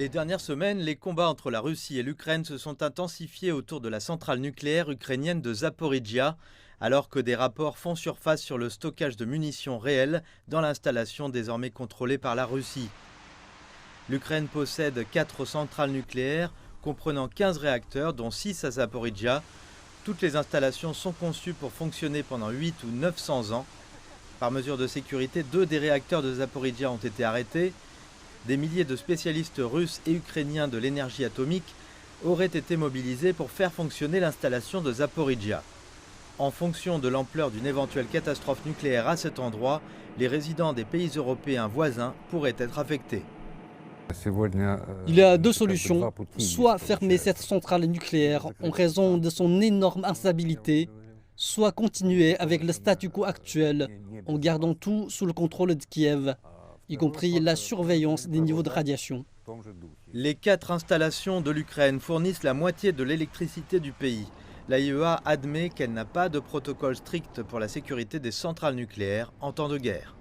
Les dernières semaines, les combats entre la Russie et l'Ukraine se sont intensifiés autour de la centrale nucléaire ukrainienne de Zaporijia, alors que des rapports font surface sur le stockage de munitions réelles dans l'installation désormais contrôlée par la Russie. L'Ukraine possède 4 centrales nucléaires, comprenant 15 réacteurs, dont 6 à Zaporijia. Toutes les installations sont conçues pour fonctionner pendant 8 ou 900 ans. Par mesure de sécurité, 2 des réacteurs de Zaporijia ont été arrêtés. Des milliers de spécialistes russes et ukrainiens de l'énergie atomique auraient été mobilisés pour faire fonctionner l'installation de Zaporijia. En fonction de l'ampleur d'une éventuelle catastrophe nucléaire à cet endroit, les résidents des pays européens voisins pourraient être affectés. Il y a deux solutions, soit fermer cette centrale nucléaire en raison de son énorme instabilité, soit continuer avec le statu quo actuel en gardant tout sous le contrôle de Kiev, y compris la surveillance des niveaux de radiation. Les 4 installations de l'Ukraine fournissent la moitié de l'électricité du pays. L'AIEA admet qu'elle n'a pas de protocole strict pour la sécurité des centrales nucléaires en temps de guerre.